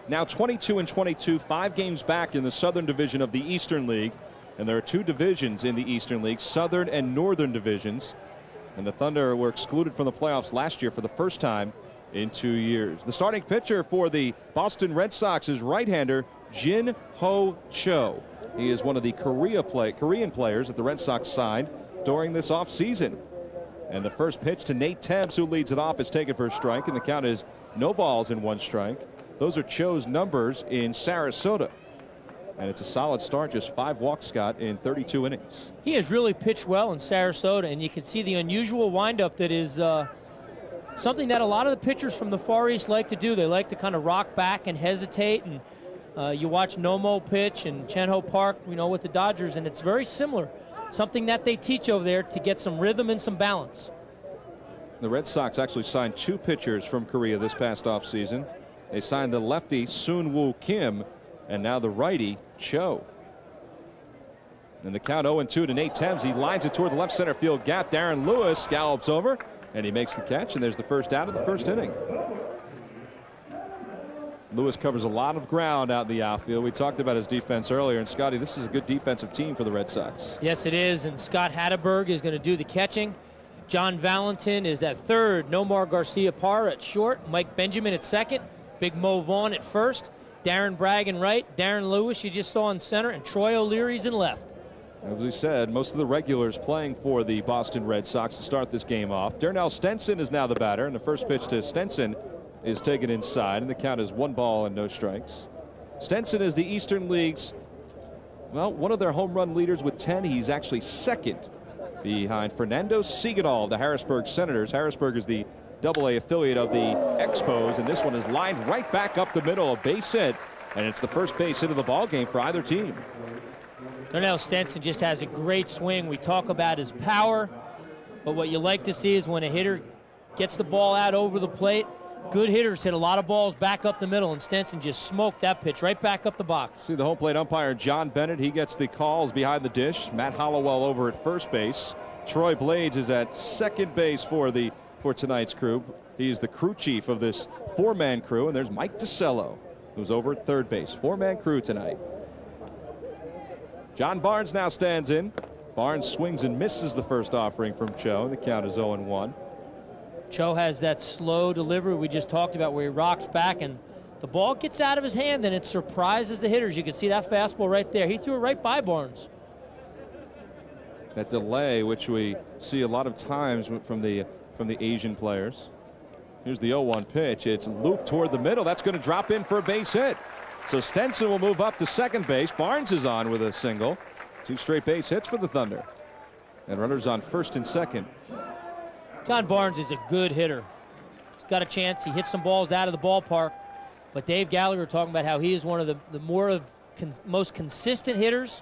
now 22-22, 5 games back in the Southern Division of the Eastern League. And there are 2 divisions in the Eastern League, Southern and Northern divisions. And the Thunder were excluded from the playoffs last year for the first time in 2 years. The starting pitcher for the Boston Red Sox is right-hander Jin-Ho Cho. He is one of the Korean players that the Red Sox signed during this offseason. And the first pitch to Nate Tebs, who leads it off, is taken for a strike, and the count is no balls and 1 strike. Those are Cho's numbers in Sarasota. And it's a solid start, just 5 walks, Scott, in 32 innings. He has really pitched well in Sarasota, and you can see the unusual windup that is something that a lot of the pitchers from the Far East like to do. They like to kind of rock back and hesitate, and you watch Nomo pitch and Chen-Ho Park, with the Dodgers, and it's very similar. Something that they teach over there to get some rhythm and some balance. The Red Sox actually signed 2 pitchers from Korea this past offseason. They signed the lefty Soon-Woo Kim, and now the righty Cho. And the count 0-2 to Nate Tebs. He lines it toward the left center field gap. Darren Lewis gallops over, and he makes the catch, and there's the first out of the first inning. Lewis covers a lot of ground out in the outfield. We talked about his defense earlier, and Scotty, this is a good defensive team for the Red Sox. Yes, it is, and Scott Hatteberg is going to do the catching. John Valentin is at third. Nomar Garcia-Parra at short. Mike Benjamin at second. Big Mo Vaughn at first. Darren Bragg in right. Darren Lewis you just saw in center, and Troy O'Leary's in left. As we said, most of the regulars playing for the Boston Red Sox to start this game off. Darnell Stenson is now the batter, and the first pitch to Stenson is taken inside, and the count is 1 ball and no strikes. Stenson is the Eastern League's, one of their home run leaders with 10. He's actually second behind Fernando Seagadal, the Harrisburg Senators. Harrisburg is the AA affiliate of the Expos, and this one is lined right back up the middle, a base hit, and it's the first base hit of the ball game for either team. Darnell Stenson just has a great swing. We talk about his power, but what you like to see is when a hitter gets the ball out over the plate. Good hitters hit a lot of balls back up the middle, and Stenson just smoked that pitch right back up the box. See the home plate umpire, John Bennett. He gets the calls behind the dish. Matt Hollowell over at first base. Troy Blades is at second base for tonight's crew. He's the crew chief of this 4-man crew, and there's Mike DeCello, who's over at third base. 4-man crew tonight. John Barnes now stands in. Barnes swings and misses the first offering from Cho, and the count is 0-1. Cho has that slow delivery we just talked about where he rocks back and the ball gets out of his hand and it surprises the hitters. You can see that fastball right there. He threw it right by Barnes. That delay, which we see a lot of times from the Asian players. Here's the 0-1 pitch. It's looped toward the middle. That's going to drop in for a base hit. So Stenson will move up to second base. Barnes is on with a single. 2 straight base hits for the Thunder. And runners on first and second. John Barnes is a good hitter. He's got a chance. He hits some balls out of the ballpark. But Dave Gallagher talking about how he is one of the most consistent hitters,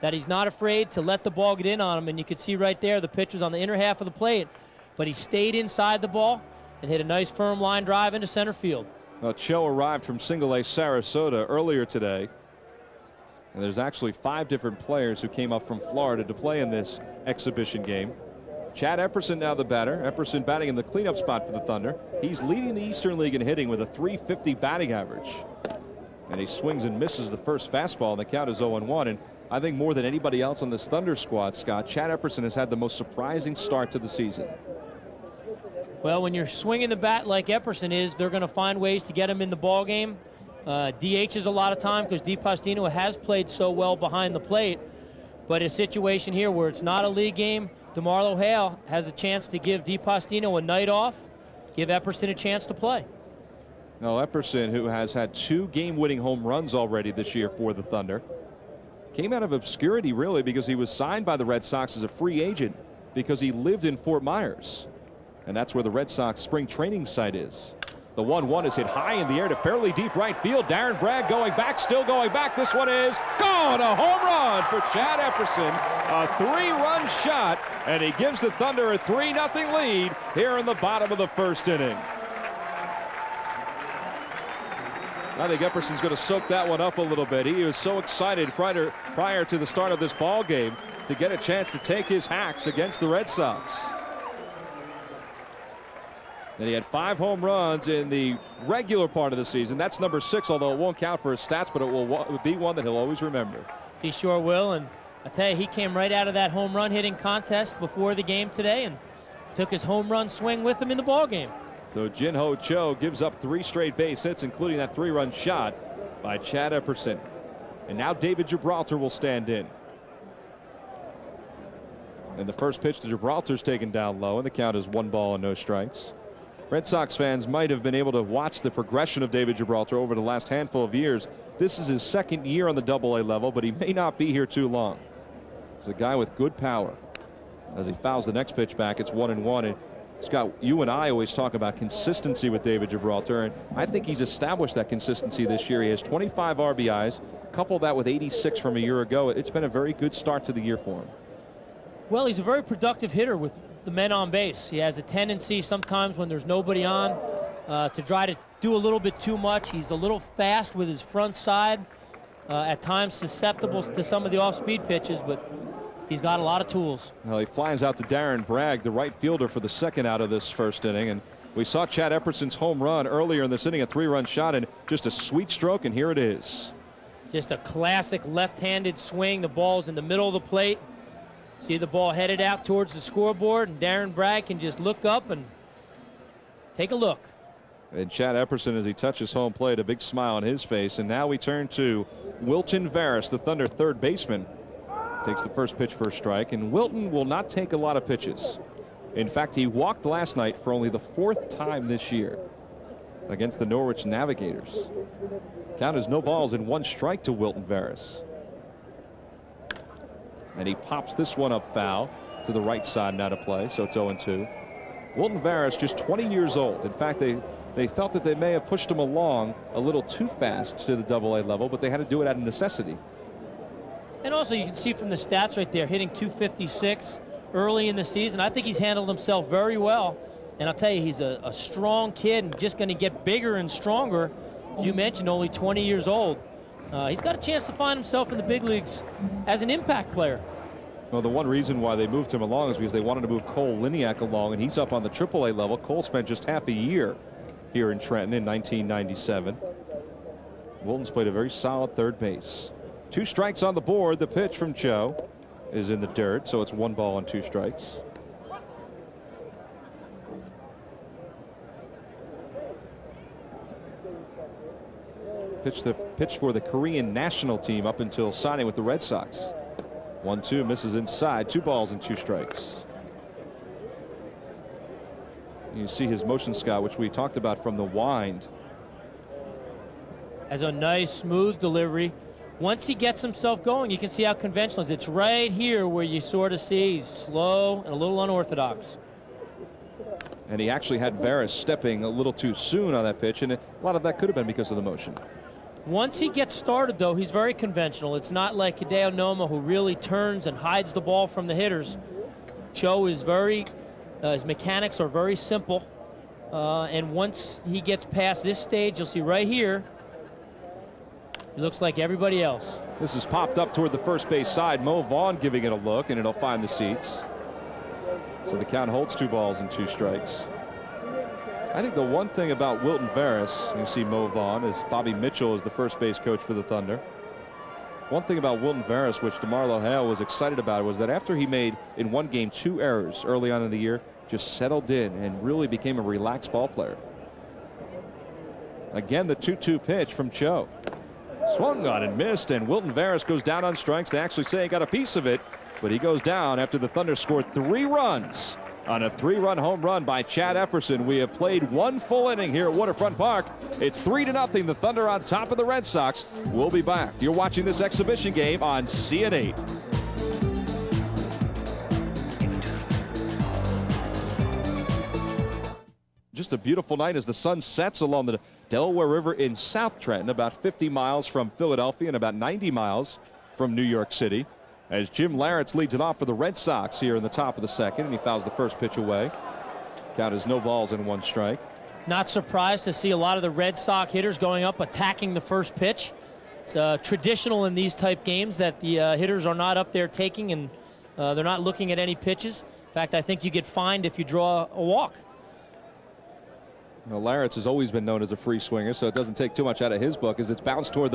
that he's not afraid to let the ball get in on him. And you could see right there the pitch was on the inner half of the plate. But he stayed inside the ball and hit a nice firm line drive into center field. Well, Cho arrived from Single A Sarasota earlier today. And there's actually 5 different players who came up from Florida to play in this exhibition game. Chad Epperson now the batter. Epperson batting in the cleanup spot for the Thunder. He's leading the Eastern League in hitting with a .350 batting average. And he swings and misses the first fastball, and the count is 0-1. And I think more than anybody else on this Thunder squad, Scott, Chad Epperson has had the most surprising start to the season. Well, when you're swinging the bat like Epperson is, they're going to find ways to get him in the ball game. DHs a lot of time because DiPastino has played so well behind the plate. But a situation here where it's not a league game, DeMarlo Hale has a chance to give DiPastino a night off, give Epperson a chance to play. Now Epperson, who has had 2 game-winning home runs already this year for the Thunder, came out of obscurity really because he was signed by the Red Sox as a free agent because he lived in Fort Myers. And that's where the Red Sox spring training site is. The 1-1 is hit high in the air to fairly deep right field. Darren Bragg going back, still going back. This one is gone. A home run for Chad Epperson. A 3-run shot, and he gives the Thunder a 3-0 lead here in the bottom of the first inning. I think Epperson's going to soak that one up a little bit. He was so excited prior to the start of this ball game to get a chance to take his hacks against the Red Sox. And he had 5 home runs in the regular part of the season. That's number 6, although it won't count for his stats, but it will be one that he'll always remember. He sure will. And I tell you, he came right out of that home run hitting contest before the game today and took his home run swing with him in the ball game. So Jin-Ho Cho gives up 3 straight base hits, including that 3-run shot by Chad Epperson. And now David Gibraltar will stand in. And the first pitch to Gibraltar's taken down low, and the count is 1 ball and no strikes. Red Sox fans might have been able to watch the progression of David Gibraltar over the last handful of years. This is his 2nd year on the AA level, but he may not be here too long. He's a guy with good power. As he fouls the next pitch back, it's 1-1. And Scott, you and I always talk about consistency with David Gibraltar, and I think he's established that consistency this year. He has 25 RBIs. Couple that with 86 from a year ago. It's been a very good start to the year for him. Well, he's a very productive hitter with the men on base. He has a tendency sometimes when there's nobody on to try to do a little bit too much. He's a little fast with his front side, at times susceptible to some of the off-speed pitches, but he's got a lot of tools. Well, he flies out to Darren Bragg, the right fielder, for the 2nd out of this first inning. And we saw Chad Epperson's home run earlier in this inning, a 3-run shot, and just a sweet stroke, and here it is. Just a classic left-handed swing. The ball's in the middle of the plate. See the ball headed out towards the scoreboard, and Darren Bragg can just look up and take a look. And Chad Epperson, as he touches home plate, a big smile on his face. And now we turn to Wilton Veras, the Thunder 3rd baseman. Takes the first pitch for a strike, and Wilton will not take a lot of pitches. In fact, he walked last night for only the 4th time this year against the Norwich Navigators. Count is no balls and 1 strike to Wilton Veras. And he pops this one up foul to the right side, now to play, so it's 0-2. Wilton Veras, just 20 years old. In fact, they felt that they may have pushed him along a little too fast to the AA level, but they had to do it out of necessity. And also, you can see from the stats right there, hitting .256 early in the season. I think he's handled himself very well. And I'll tell you, he's a strong kid and just going to get bigger and stronger. As you mentioned, only 20 years old. He's got a chance to find himself in the big leagues as an impact player. Well, the one reason why they moved him along is because they wanted to move Cole Liniak along, and he's up on the AAA level. Cole spent just half a year here in Trenton in 1997. Wilton's played a very solid 3rd base. 2 strikes on the board. The pitch from Cho is in the dirt, so it's 1 ball and 2 strikes. Pitch for the Korean national team up until signing with the Red Sox. 1-2, misses inside. 2 balls and 2 strikes. You see his motion, Scott, which we talked about from the wind. Has a nice, smooth delivery. Once he gets himself going, you can see how conventional it is. It's right here where you sort of see he's slow and a little unorthodox. And he actually had Veras stepping a little too soon on that pitch, and a lot of that could have been because of the motion. Once he gets started, though, he's very conventional. It's not like Hideo Noma, who really turns and hides the ball from the hitters. Cho is his mechanics are very simple. And once he gets past this stage, you'll see right here, he looks like everybody else. This is popped up toward the first base side. Mo Vaughn giving it a look, and it'll find the seats. So the count holds 2 balls and 2 strikes. I think the one thing about Wilton Veras, you see Mo Vaughn, as Bobby Mitchell is the first base coach for the Thunder. One thing about Wilton Veras, which DeMarlo Hale was excited about, was that after he made in one game 2 errors early on in the year, just settled in and really became a relaxed ball player. Again, the 2-2 pitch from Cho. Swung on and missed, and Wilton Veras goes down on strikes. They actually say he got a piece of it, but he goes down after the Thunder scored 3 runs on a 3-run home run by Chad Epperson. We have played 1 full inning here at Waterfront Park. It's 3-0. The Thunder on top of the Red Sox. We'll be back. You're watching this exhibition game on CN8. Just a beautiful night as the sun sets along the Delaware River in South Trenton, about 50 miles from Philadelphia and about 90 miles from New York City. As Jim Lawrence leads it off for the Red Sox here in the top of the 2nd, and he fouls the first pitch away. Count is no balls and 1 strike. Not surprised to see a lot of the Red Sox hitters going up attacking the first pitch. It's traditional in these type games that the hitters are not up there taking, and they're not looking at any pitches. In fact, I think you get fined if you draw a walk. Well, Larratt's has always been known as a free swinger, so it doesn't take too much out of his book as it's bounced toward the